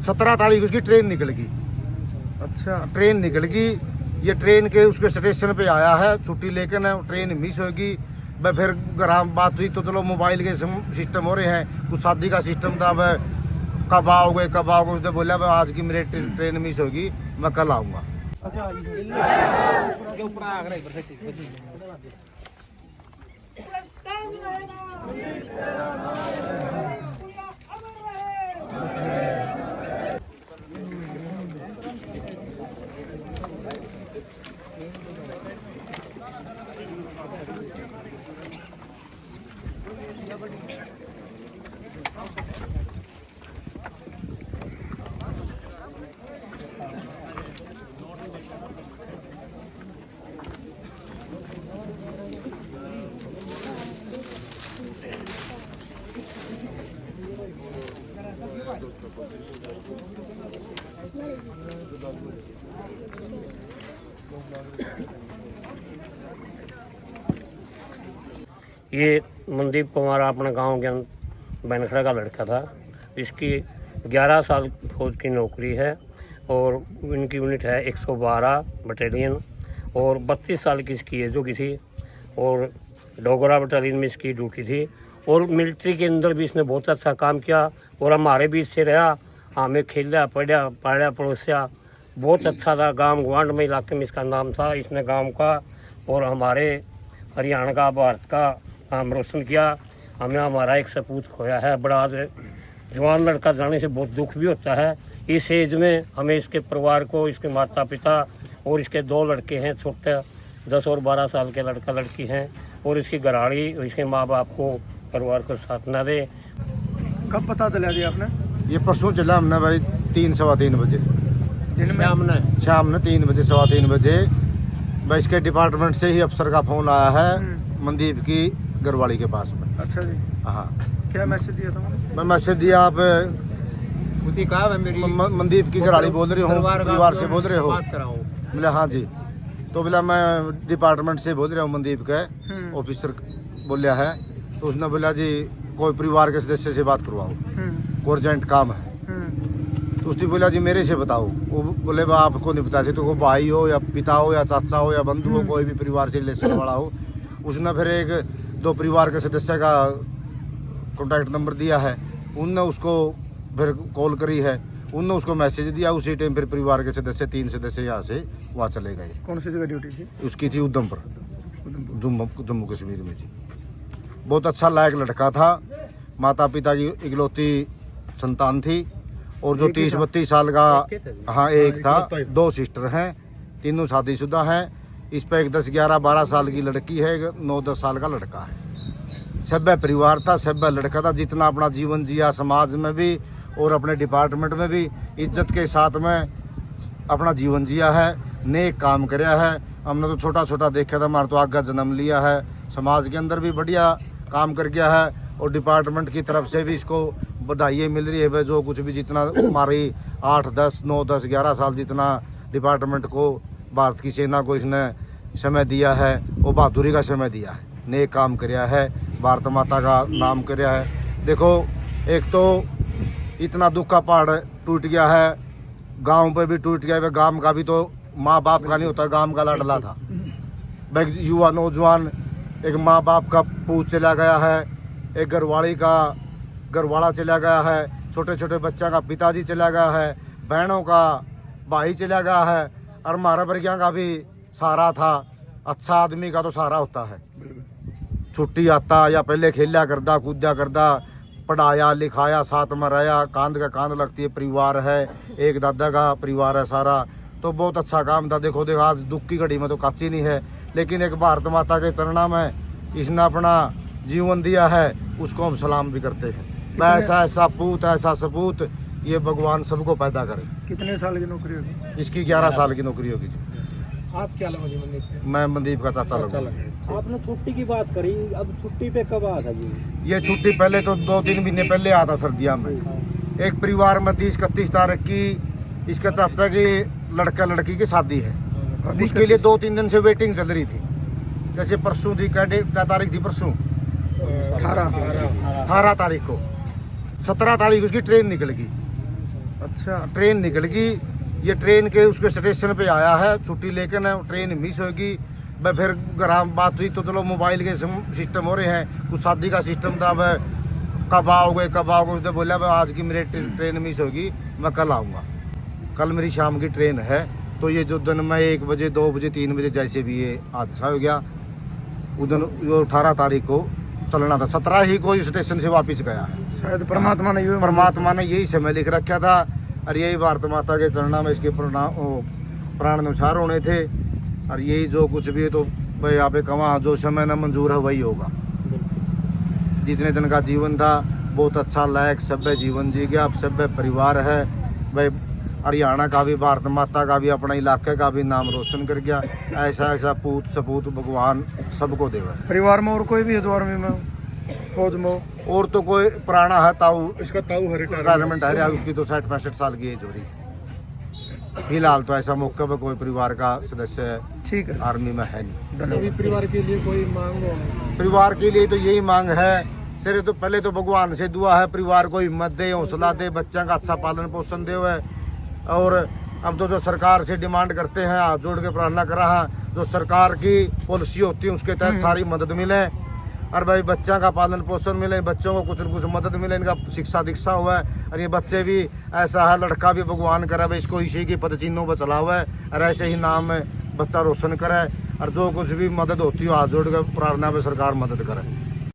17 तारीख उसकी ट्रेन निकल गई। अच्छा, ट्रेन निकल गई, ये ट्रेन के उसके स्टेशन पे आया है छुट्टी लेकर ना, ट्रेन मिस होगी। मैं फिर घर बात हुई तो चलो मोबाइल के सिस्टम हो रहे हैं, कुछ शादी का सिस्टम था, मैं कब आओगे उसने बोला मैं आज की मेरी ट्रेन मिस होगी, मैं कल आऊँगा। ये मनदीप कुमार अपने गांव के बैनखड़ा का लड़का था। इसकी 11 साल फौज की नौकरी है और इनकी यूनिट है 112 बटालियन और 32 साल की इसकी एज हो गई थी और डोगरा बटालियन में इसकी ड्यूटी थी और मिलिट्री के अंदर भी इसने बहुत अच्छा काम किया और हमारे बीच से रहा, हमें खेला पढ़ा पाड़ा पड़ोसिया, बहुत अच्छा था। गांव गवांड में इलाके में इसका नाम था। इसने गांव का और हमारे हरियाणा का भारत का नाम रोशन किया। हमें हमारा एक सपूत खोया है। बड़ा जवान लड़का जाने से बहुत दुख भी होता है। इस एज में हमें इसके परिवार को, इसके माता पिता और इसके 2 लड़के हैं छोटे, 10 और 12 साल के लड़का लड़की हैं और इसकी घराड़ी और इसके माँ बाप को, परिवार को साथ न दे। कब पता चला जी आपने? ये परसों चला हमने भाई 3 सवा 3 बजे दिन में शाम ने 3 बजे सवा 3 बजे भाई इसके डिपार्टमेंट से ही अफसर का फोन आया है मनदीप की घरवाली के पास में। अच्छा जी, हाँ। क्या मैसेज दिया था? मैं मैसेज दिया, आप मनदीप की घरवाली बोल रही हूँ, परिवार से बोल रहे हो? बोला हाँ जी। तो बोला मैं डिपार्टमेंट से बोल रहा हूँ, मनदीप का ऑफिसर बोलिया है। तो उसने बोला जी कोई परिवार के सदस्य से बात करवाओ, कोई अर्जेंट काम है। तो उसने बोला जी मेरे से बताओ। वो बोले बा आपको नहीं बता सकते, तो कोई भाई हो या पिता हो या चाचा हो या बंधु हो, कोई भी परिवार से रिलेशन वाला हो। उसने फिर 1-2 परिवार के सदस्य का कॉन्टैक्ट नंबर दिया है, उनने उसको फिर कॉल करी है, उनने उसको मैसेज दिया। उसी टाइम फिर परिवार के सदस्य 3 सदस्य यहाँ से वहाँ चले गए। कौन सी जगह ड्यूटी थी उसकी थी उधमपुर, जम्मू कश्मीर में थी। बहुत अच्छा लायक लड़का था, माता पिता की इकलौती संतान थी और जो 30-32 साल का, हाँ एक था, 2 सिस्टर हैं, तीनों शादीशुदा हैं। इस पर एक 10-11-12 साल की लड़की है, 9-10 साल का लड़का है। सभ्य परिवार था, सभ्य लड़का था। जितना अपना जीवन जिया समाज में भी और अपने डिपार्टमेंट में भी इज्जत के साथ में अपना जीवन जिया है, नेक काम कराया है। हमने तो छोटा छोटा देखा था, हमारा तो आगे जन्म लिया है, समाज के अंदर भी बढ़िया काम कर गया है और डिपार्टमेंट की तरफ से भी इसको बधाई मिल रही है। जो कुछ भी जितना हमारी 8-10, 9-10, 11 साल जितना डिपार्टमेंट को, भारत की सेना को इसने समय दिया है, वो बहादुरी का समय दिया है, नेक काम कराया है, भारत माता का नाम कराया है। देखो एक तो इतना दुख का पहाड़ टूट गया है, गांव पे भी टूट गया है। गांव का भी तो माँ बाप का नहीं होता, गांव का लाडला था। भाई युवा नौजवान, एक माँ बाप का पूत चला गया है, एक घरवाली का घरवाला चला गया है, छोटे छोटे बच्चा का पिताजी चला गया है, बहनों का भाई चला गया है और हमारा वर्गिया का भी सहारा था। अच्छा आदमी का तो सहारा होता है। छुट्टी आता या पहले खेला करदा कूदा करदा, पढ़ाया लिखाया, साथ में रहा, कांध का कांध लगती है, परिवार है, एक दादा का परिवार है सारा। तो बहुत अच्छा काम था। देखो आज दुख की घड़ी में तो काची नहीं है, लेकिन एक भारत माता के चरणा में इसने अपना जीवन दिया है, उसको हम सलाम भी करते हैं। ऐसा पूत, ऐसा सपूत, ये भगवान सबको पैदा करे। कितने साल की नौकरी होगी इसकी? 11 साल की नौकरी होगी जी। आप क्या लगा जी मनदीप? मैं मनदीप का चाचा लगा। आपने छुट्टी की बात करी, अब छुट्टी पे कब आया था जी? ये छुट्टी पहले तो 2-3 महीने पहले आता सर्दिया में। एक परिवार में 30-31 तारीख की इसके चाचा की लड़का लड़की की शादी है, उसके लिए 2-3 दिन से वेटिंग चल रही थी। जैसे परसों थी, क्या तारीख थी परसों? 18 तारीख को, 17 तारीख उसकी ट्रेन निकल गई। अच्छा ट्रेन निकल गई, ये ट्रेन के उसके स्टेशन पे आया है छुट्टी लेकर ना, ट्रेन मिस होगी। मैं फिर घर बात हुई तो चलो मोबाइल के सिस्टम हो रहे हैं, कुछ शादी का सिस्टम था, वह कब आओगे उसने बोला भाई आज की मेरी ट्रेन मिस होगी, मैं कल आऊँगा, कल मेरी शाम की ट्रेन है। तो ये जो दिन में 1 बजे 2 बजे 3 बजे जैसे भी ये हादसा हो गया, उस दिन जो 18 तारीख को चलना था, 17 ही को स्टेशन से वापस गया है। शायद परमात्मा ने यही समय लिख रखा था और यही भारत माता के चरणा में इसके प्राण अनुसार होने थे। और यही जो कुछ भी है तो भाई यहाँ पे कमा जो समय न मंजूर है वही होगा। जितने दिन का जीवन था बहुत अच्छा लायक सभ्य जीवन जी गया, अब सभ्य परिवार है भाई। हरियाणा का भी भारत माता का भी अपने इलाके का भी नाम रोशन कर गया। ऐसा पूत सपूत भगवान सबको देगा। परिवार में और कोई भी है जो आर्मी में फौज में हो? और तो कोई पुराना है ताऊ, इसका ताऊ है रिटायरमेंट है, उसकी तो 60-65 साल की एज हो रही है। फिलहाल तो ऐसा मौके पर कोई परिवार का सदस्य ठीक है आर्मी में है नहीं। अभी परिवार के लिए कोई मांग हो? परिवार के लिए तो यही मांग है, सिर्फ तो पहले तो भगवान से दुआ है परिवार को हिम्मत दे, हौसला दे, बच्चा का अच्छा पालन पोषण दे हुए। और अब तो जो सरकार से डिमांड करते हैं, हाथ जोड़ के प्रार्थना करा है, जो सरकार की पॉलिसी होती है उसके तहत सारी मदद मिले और भाई बच्चा का पालन पोषण मिले, बच्चों को कुछ न कुछ मदद मिले, इनका शिक्षा दीक्षा हुआ है। और ये बच्चे भी ऐसा है, लड़का भी भगवान करे भाई इसको इसी की पद चिन्हों पर चला हुआ है और ऐसे ही नाम में बच्चा रोशन करे। और जो कुछ भी मदद होती है हाथ जोड़ के प्रार्थना में सरकार मदद करे।